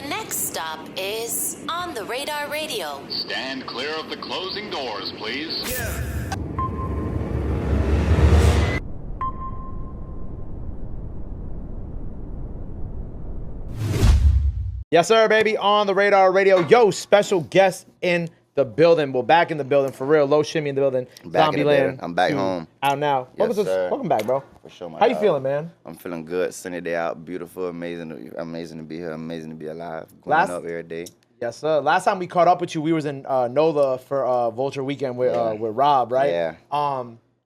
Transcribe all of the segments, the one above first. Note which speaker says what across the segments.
Speaker 1: next stop is On the Radar Radio.
Speaker 2: Stand clear of the closing doors, please.
Speaker 3: Yeah.
Speaker 4: Yes, sir, baby. On the Radar Radio. Yo, special guest in the building. Well, back in the building for real. Loe Shimmy in the building.
Speaker 5: Back in the
Speaker 4: Zombieland.
Speaker 5: building. I'm back home.
Speaker 4: Out now.
Speaker 5: Yes, sir.
Speaker 4: Welcome back, bro.
Speaker 5: For sure, my
Speaker 4: How you
Speaker 5: dog.
Speaker 4: feeling, man?
Speaker 5: I'm feeling good. Sunny day out. Beautiful. Amazing to be here. Amazing to be alive. Going up every day.
Speaker 4: Yes, sir. Last time we caught up with you, we was in NOLA for Vulture Weekend with Rob, right?
Speaker 5: Yeah.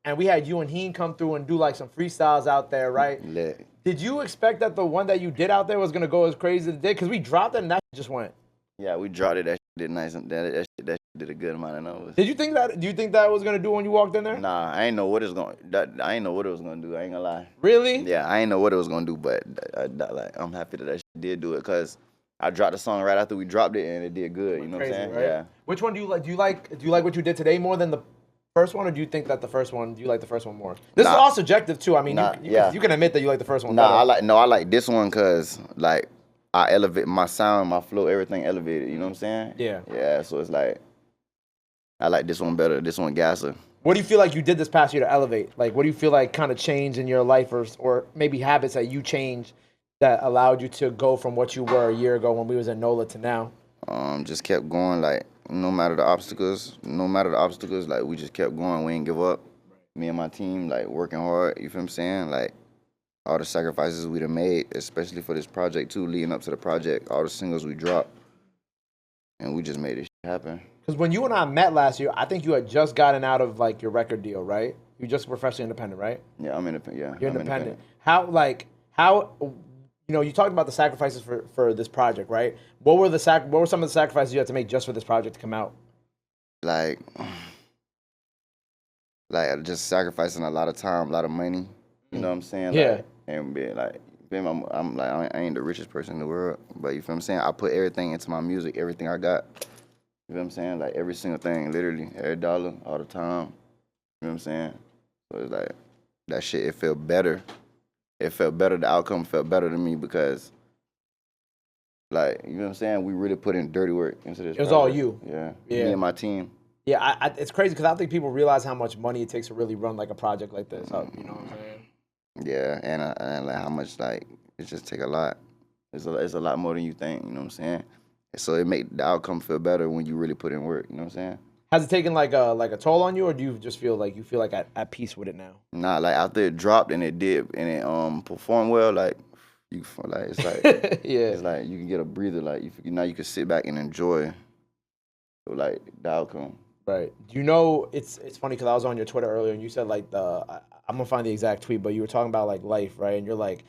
Speaker 4: And we had you and Heen come through and do like some freestyles out there, right?
Speaker 5: Lit.
Speaker 4: Did you expect that the one that you did out there was gonna go as crazy as it did? Because we dropped it and that just went.
Speaker 5: Yeah, we dropped it. That shit did nice. That shit did a good amount of numbers.
Speaker 4: Did you think that? Do you think that was gonna do when you walked in there?
Speaker 5: Nah, I ain't know what it was gonna. I ain't know what it was gonna do. I ain't gonna lie.
Speaker 4: Really?
Speaker 5: Yeah, I ain't know what it was gonna do, but like I'm happy that shit did do it because I dropped the song right after we dropped it and it did good. You know
Speaker 4: Crazy,
Speaker 5: what I'm saying?
Speaker 4: right?
Speaker 5: Yeah.
Speaker 4: Which one do you like? Do you like what you did today more than the first one, or do you think that the first one? Do you like the first one more? This is all subjective too. I mean, you can admit that you like the first one.
Speaker 5: Nah,
Speaker 4: better.
Speaker 5: I like this one because like I elevate my sound, my flow, everything elevated. You know what I'm saying?
Speaker 4: Yeah.
Speaker 5: Yeah. So it's like I like this one better. This one gasser.
Speaker 4: What do you feel like you did this past year to elevate? Like, what do you feel like kind of changed in your life, or maybe habits that you changed that allowed you to go from what you were a year ago when we was in NOLA to now?
Speaker 5: Just kept going. Like no matter the obstacles, like we just kept going. We ain't give up. Me and my team like working hard. You feel what I'm saying? Like all the sacrifices we done made, especially for this project too, leading up to the project, all the singles we dropped, and we just made this shit happen.
Speaker 4: Because when you and I met last year, I think you had just gotten out of like your record deal, right? You just were freshly independent, right?
Speaker 5: Yeah, I'm independent. Yeah,
Speaker 4: You're
Speaker 5: I'm
Speaker 4: independent. How you talked about the sacrifices for this project, right? What were some of the sacrifices you had to make just for this project to come out?
Speaker 5: Like just sacrificing a lot of time, a lot of money. You know what I'm saying?
Speaker 4: Yeah.
Speaker 5: Like, and being like, I'm like, I ain't the richest person in the world, but you feel what I'm saying? I put everything into my music, everything I got. You know what I'm saying? Like every single thing, literally, every dollar, all the time. You know what I'm saying? So it's like, that shit, it felt better. It felt better, the outcome felt better to me because, like, you know what I'm saying? We really put in dirty work into this.
Speaker 4: It was all you.
Speaker 5: Yeah.
Speaker 4: Yeah.
Speaker 5: Me and my team.
Speaker 4: Yeah, it's crazy because I don't think people realize how much money it takes to really run like a project like this. You know what I'm saying?
Speaker 5: Yeah, and like how much like it just take a lot. It's a lot more than you think. You know what I'm saying? So it make the outcome feel better when you really put in work. You know what I'm saying?
Speaker 4: Has it taken like a toll on you, or do you just feel like at peace with it now?
Speaker 5: Nah, like after it dropped and it did and it performed well, like you like it's like
Speaker 4: yeah,
Speaker 5: it's like you can get a breather. Like now you can sit back and enjoy like the outcome.
Speaker 4: Right. You know, it's funny because I was on your Twitter earlier and you said like I'm gonna find the exact tweet, but you were talking about like life, right? And you're like,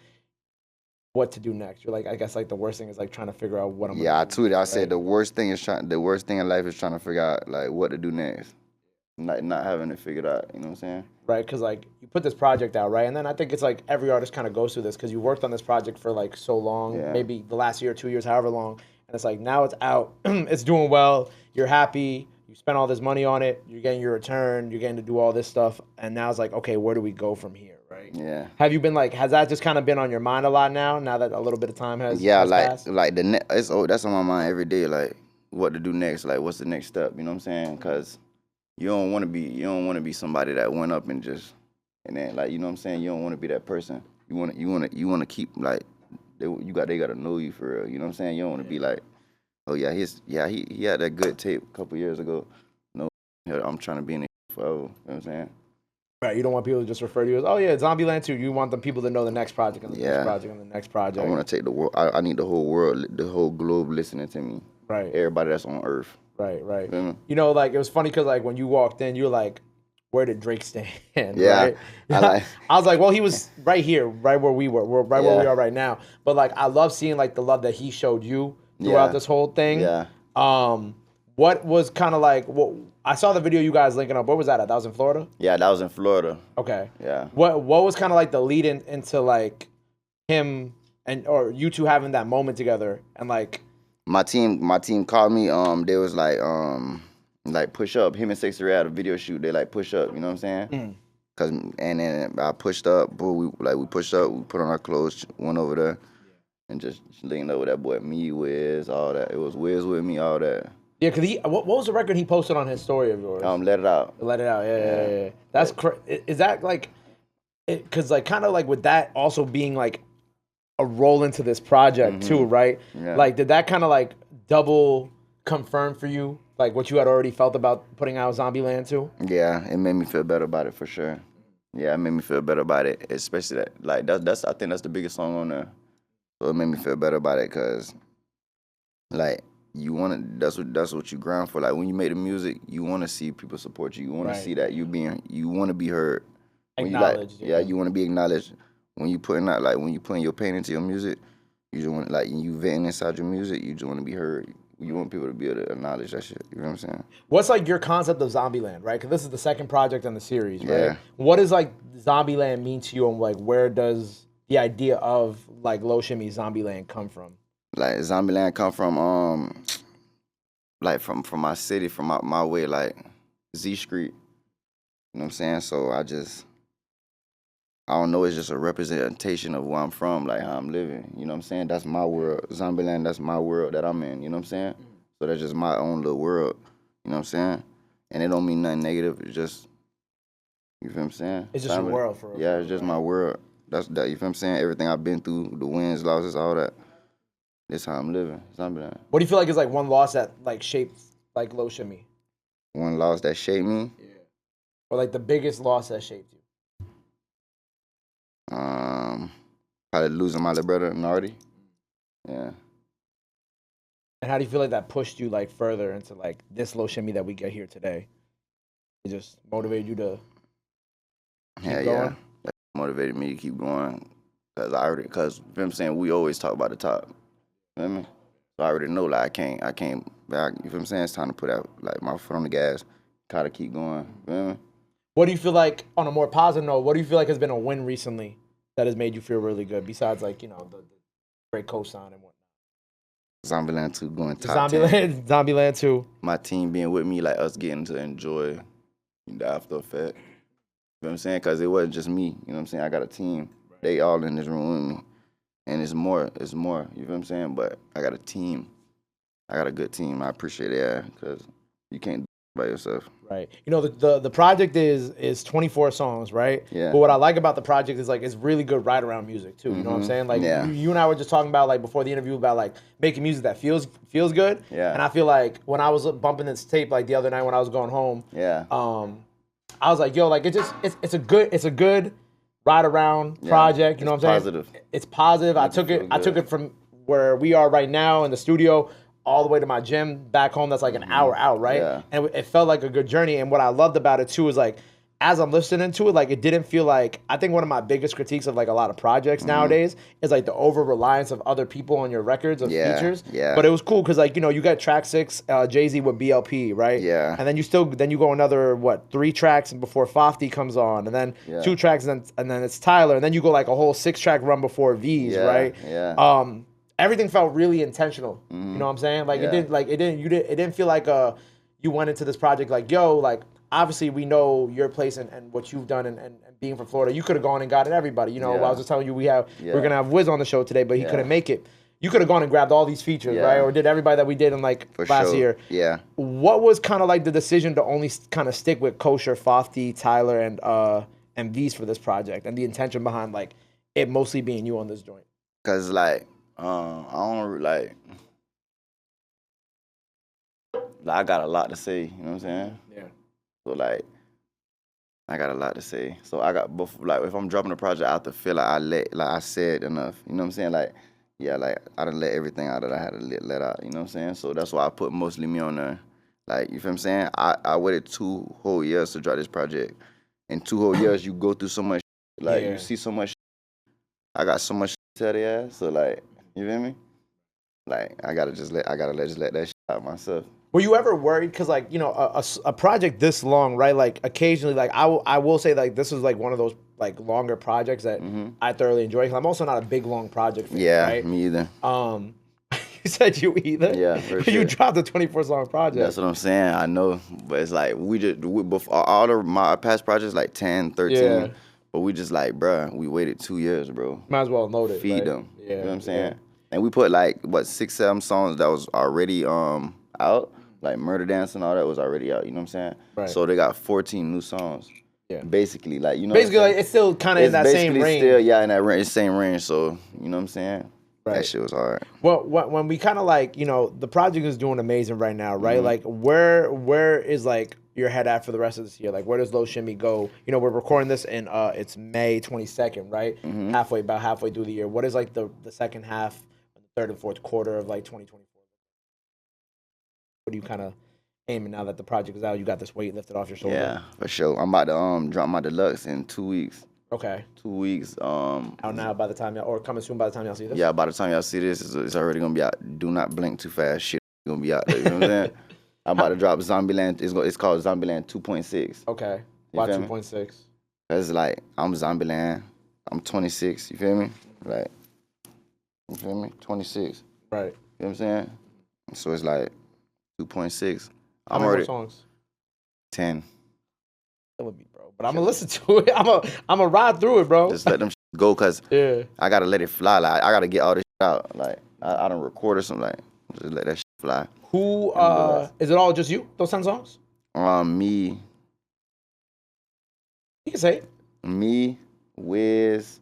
Speaker 4: what to do next? You're like, I guess like the worst thing is like trying to figure out what I'm.
Speaker 5: Yeah, I
Speaker 4: gonna do
Speaker 5: tweeted.
Speaker 4: next,
Speaker 5: I said the worst thing in life is trying to figure out like what to do next, like not having it figured out. You know what I'm saying?
Speaker 4: Right, because like you put this project out, right, and then I think it's like every artist kind of goes through this because you worked on this project for like so long, maybe the last year, 2 years, however long, and it's like now it's out, it's doing well, you're happy. You spent all this money on it, you're getting your return, you're getting to do all this stuff, and now it's like, okay, where do we go from here, right?
Speaker 5: Yeah.
Speaker 4: Have you been like, has that just kind of been on your mind a lot now that a little bit of time has passed?
Speaker 5: Like that's on my mind every day, like what to do next, like what's the next step, you know what I'm saying? Because you don't want to be somebody that went up and then like, you know what I'm saying? You don't want to be that person. You want to keep like they got to know you for real, you know what I'm saying? You don't want to be like, oh yeah, he had that good tape a couple years ago. No, I'm trying to be in it forever. You know what I'm saying?
Speaker 4: Right, you don't want people to just refer to you as, oh yeah, Zombieland 2. You want the people to know the next project and the next project and the next project.
Speaker 5: I want to take the world. I need the whole world, the whole globe listening to me.
Speaker 4: Right.
Speaker 5: Everybody that's on Earth.
Speaker 4: Right.
Speaker 5: Mm-hmm.
Speaker 4: You know, like it was funny because like when you walked in, you were like, where did Drake stand?
Speaker 5: Yeah.
Speaker 4: Right? I was like, well, he was right here, right where we were. We're right where we are right now. But like, I love seeing like the love that he showed you throughout this whole thing.
Speaker 5: Yeah.
Speaker 4: What was kind of like, I saw the video you guys linking up. Where was that at? That was in Florida?
Speaker 5: Yeah, that was in Florida.
Speaker 4: Okay.
Speaker 5: Yeah.
Speaker 4: What was kind of like the lead into like him or you two having that moment together and like.
Speaker 5: My team called me. They was like push up. Him and Sexy Ray had a video shoot. They like push up. You know what I'm saying? And then I pushed up. Bro, we pushed up. We put on our clothes. Went over there. and just linked up with that boy me, Wiz, all that. It was Wiz with me, all that.
Speaker 4: Yeah, cause what was the record he posted on his story of yours?
Speaker 5: Let It Out.
Speaker 4: Let It Out. Yeah. That's is that like, cause like kind of like with that also being like a roll into this project too, right?
Speaker 5: Yeah.
Speaker 4: Like, did that kind of like double confirm for you like what you had already felt about putting out Zombieland too?
Speaker 5: Yeah, it made me feel better about it for sure. Yeah, it made me feel better about it, especially that like that's I think that's the biggest song on there. So it made me feel better about it because like you want to that's what you grind for. Like when you make the music, you want to see people support you. You want to see that you want to be heard.
Speaker 4: Acknowledged.
Speaker 5: You want to be acknowledged. When you putting your pain into your music, you just want like you venting inside your music, you just want to be heard. You want people to be able to acknowledge that shit. You know what I'm saying?
Speaker 4: What's like your concept of Zombieland, right? Because this is the second project in the series, right?
Speaker 5: Yeah.
Speaker 4: What does like Zombieland mean to you, and like where does the idea of like Loe Shimmy Zombieland come from?
Speaker 5: Like Zombieland come from like from my city, from my way, like Z Street. You know what I'm saying? So I don't know, it's just a representation of where I'm from, like how I'm living. You know what I'm saying? That's my world. Zombieland, that's my world that I'm in. You know what I'm saying? So that's just my own little world. You know what I'm saying? And it don't mean nothing negative. It's just, you feel what I'm saying?
Speaker 4: It's just your world for real.
Speaker 5: Yeah, it's just my world. That's that. You feel what I'm saying? Everything I've been through, the wins, losses, all that. That's how I'm living. Zombieland.
Speaker 4: What do you feel like is like one loss that like shaped like Loe Shimmy?
Speaker 5: One loss that shaped me?
Speaker 4: Yeah. Or like the biggest loss that shaped you?
Speaker 5: Probably losing my little brother, Nardi. Yeah.
Speaker 4: And how do you feel like that pushed you like further into like this Loe Shimmy that we get here today? It just motivated you to keep going?
Speaker 5: Yeah. That motivated me to keep going. Cause you know what I'm saying, we always talk about the top. You know what I mean? So I already know like I can't you feel what I'm saying? It's time to put out like my foot on the gas, try to keep going. You know what I mean?
Speaker 4: What do you feel like, on a more positive note, what do you feel like has been a win recently that has made you feel really good, besides like, you know, the great Cosign and whatnot?
Speaker 5: Zombieland 2 going top 10.
Speaker 4: Zombieland 2.
Speaker 5: My team being with me, like us getting to enjoy the after effect. You know what I'm saying? Because it wasn't just me. You know what I'm saying? I got a team. They all in this room with me. And it's more. You know what I'm saying? But I got a team. I got a good team. I appreciate it, because you can't do it by yourself.
Speaker 4: Right. You know, the project is 24 songs, right?
Speaker 5: Yeah.
Speaker 4: But what I like about the project is like it's really good ride around music too. You know what I'm saying? Like you and I were just talking about like before the interview about like making music that feels good.
Speaker 5: Yeah.
Speaker 4: And I feel like when I was bumping this tape like the other night when I was going home, I was like, yo, like it's a good ride around project. You know what I'm
Speaker 5: saying?
Speaker 4: It's positive. I took it from where we are right now in the studio all the way to my gym back home. That's like an hour out, right?
Speaker 5: Yeah.
Speaker 4: And it felt like a good journey. And what I loved about it too is like, as I'm listening to it, like it didn't feel like, I think one of my biggest critiques of like a lot of projects nowadays is like the over reliance of other people on your records of features.
Speaker 5: Yeah.
Speaker 4: But it was cool because like, you know, you got track 6, Jay-Z with BLP, right?
Speaker 5: Yeah.
Speaker 4: And then you go another 3 tracks before Fafty comes on, and then 2 tracks, and then it's Tyler, and then you go like a whole 6-track run before V's, right?
Speaker 5: Yeah.
Speaker 4: Everything felt really intentional. You know what I'm saying? Like it didn't feel like you went into this project like, yo, like obviously we know your place and what you've done and being from Florida. You could have gone and gotten everybody. You know, I was just telling you we're gonna have Wiz on the show today, but he couldn't make it. You could have gone and grabbed all these features, right? Or did everybody that we did in like last year.
Speaker 5: Yeah.
Speaker 4: What was kind of like the decision to only kind of stick with Kosher, Fafty, Tyler, and V's for this project, and the intention behind like it mostly being you on this joint?
Speaker 5: Cause like I don't like I got a lot to say, you know what I'm saying?
Speaker 4: Yeah.
Speaker 5: So like I got a lot to say. So I got both, like if I'm dropping a project, I have to feel like I said enough. You know what I'm saying? Like, yeah, like I done let everything out that I had to let out, you know what I'm saying? So that's why I put mostly me on there. Like, you feel what I'm saying? I waited 2 whole years to drop this project. In 2 whole years you go through so much like you see so much I got so much to tell the ass. So like, you feel me? Like I gotta let that shit out myself.
Speaker 4: Were you ever worried? Because like, you know, a project this long, right? Like occasionally, like I will say like this is like one of those like longer projects that I thoroughly enjoy. Cause I'm also not a big long project fan, right?
Speaker 5: Me either.
Speaker 4: You said you either?
Speaker 5: Yeah, for
Speaker 4: But
Speaker 5: sure.
Speaker 4: you dropped a 24-song project.
Speaker 5: That's what I'm saying. I know, but it's like before all of my past projects like 10, 13.
Speaker 4: Yeah.
Speaker 5: But we just like, bruh, we waited 2 years, bro.
Speaker 4: Might as well load it.
Speaker 5: Feed
Speaker 4: right?
Speaker 5: them.
Speaker 4: Yeah.
Speaker 5: You know what I'm saying? And we put like, what, 6, 7 songs that was already out. Like Murder Dance and all that was already out, you know what I'm saying?
Speaker 4: Right.
Speaker 5: So they got 14 new songs.
Speaker 4: Yeah.
Speaker 5: Basically, like, you know
Speaker 4: Basically,
Speaker 5: what I'm
Speaker 4: like, it's still kind of in that same range.
Speaker 5: Still, yeah, in that same range. So, you know what I'm saying?
Speaker 4: Right.
Speaker 5: That shit was hard.
Speaker 4: Well, when we kind of like, you know, the project is doing amazing right now, right? Like, where is like your head at for the rest of this year? Like, where does Loe Shimmy go? You know, we're recording this in it's May 22nd, right? About halfway through the year. What is like the second half, the third and fourth quarter of like 2024? What are you kind of aiming now that the project is out? You got this weight lifted off your shoulder.
Speaker 5: Yeah, for sure. I'm about to drop my Deluxe in 2 weeks.
Speaker 4: Okay.
Speaker 5: 2 weeks.
Speaker 4: Out now by the time y'all, or coming soon by the time y'all see this?
Speaker 5: Yeah, by the time y'all see this, it's already gonna be out. Do not blink too fast. Shit gonna be out there. You know what I'm saying? I'm about to drop Zombieland. It's called Zombieland 2.6.
Speaker 4: Okay. Why 2.6?
Speaker 5: Cause like I'm Zombieland. I'm 26. You feel me? Like, you feel me? 26.
Speaker 4: Right.
Speaker 5: You know what I'm saying? So it's like 2.6.
Speaker 4: How many more songs?
Speaker 5: 10.
Speaker 4: Killing me, bro. But I'm gonna listen to it. I'm gonna ride through it, bro.
Speaker 5: Just let them go, cause
Speaker 4: yeah.
Speaker 5: I gotta let it fly. Like I gotta get all this shit out. Like I don't record or something. Like just let that shit fly.
Speaker 4: Who is it all just you? Those 10 songs?
Speaker 5: Me.
Speaker 4: You can say it.
Speaker 5: Me, Wiz.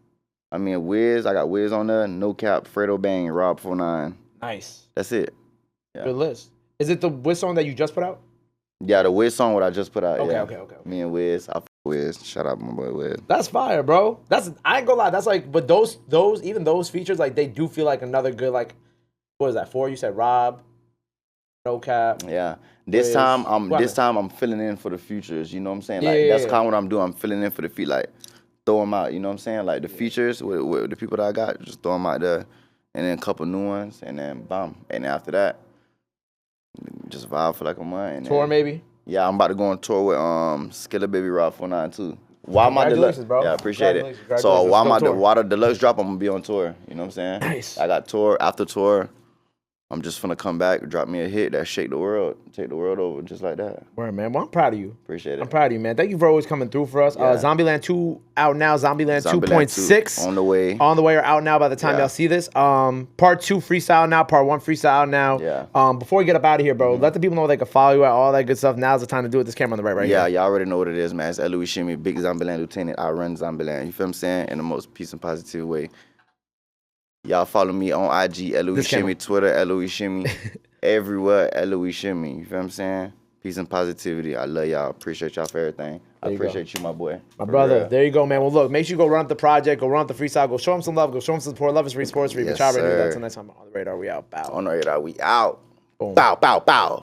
Speaker 5: Wiz. I got Wiz on there. No Cap, Fredo Bang, Rob 49.
Speaker 4: Nice.
Speaker 5: That's it. Yeah.
Speaker 4: Good list. Is it the Wiz song that you just put out?
Speaker 5: Yeah, the Wiz song what I just put out.
Speaker 4: Okay,
Speaker 5: yeah.
Speaker 4: okay.
Speaker 5: Me and Wiz. I fuck Wiz. Shout out my boy Wiz.
Speaker 4: That's fire, bro. I ain't gonna lie. That's like, but those even those features, like they do feel like another good, like, what is that? 4? You said Rob, No Cap.
Speaker 5: Yeah. This time I'm filling in for the futures. You know what I'm saying? Like that's kind of what I'm doing. I'm filling in for the feet. Like throw them out. You know what I'm saying? Like the features with the people that I got, just throw them out there, and then a couple new ones, and then bam. And then after that, just vibe for like a month. And
Speaker 4: Tour
Speaker 5: then,
Speaker 4: maybe.
Speaker 5: Yeah, I'm about to go on tour with Skilla Baby Rob 49 too. While my Deluxe,
Speaker 4: bro.
Speaker 5: Yeah, appreciate it. So while the Deluxe drop, I'm gonna be on tour. You know what I'm saying?
Speaker 4: Nice.
Speaker 5: I got tour after tour. I'm just finna come back, drop me a hit that shake the world, take the world over, just like that.
Speaker 4: Word, man. Well, I'm proud of you.
Speaker 5: Appreciate it.
Speaker 4: I'm proud of you, man. Thank you for always coming through for us.
Speaker 5: Yeah.
Speaker 4: Zombieland 2 out now. Zombieland 2.6
Speaker 5: on the way.
Speaker 4: On the way or out now by the time y'all see this. Part 2 freestyle now. Part 1 freestyle now.
Speaker 5: Yeah.
Speaker 4: Before we get up out of here, bro, let the people know they can follow you at all that good stuff. Now's the time to do it. This camera on the right here.
Speaker 5: Yeah, y'all already know what it is, man. It's Loe Shimmy, big Zombieland lieutenant. I run Zombieland. You feel what I'm saying? In the most peace and positive way. Y'all follow me on IG, Loe Shimmy, Twitter, Loe Shimmy, everywhere, Loe Shimmy. You feel what I'm saying? Peace and positivity. I love y'all. Appreciate y'all for everything. I appreciate you, my boy.
Speaker 4: My brother. There you go, man. Well, look, make sure you go run up the project, go run up the freestyle, go show him some love, go show him some support. Love is free, sports free.
Speaker 5: Yes,
Speaker 4: Until
Speaker 5: sir.
Speaker 4: next time on the radar, we out. Bow.
Speaker 5: On the radar, we out.
Speaker 4: Boom.
Speaker 5: Bow, bow, bow.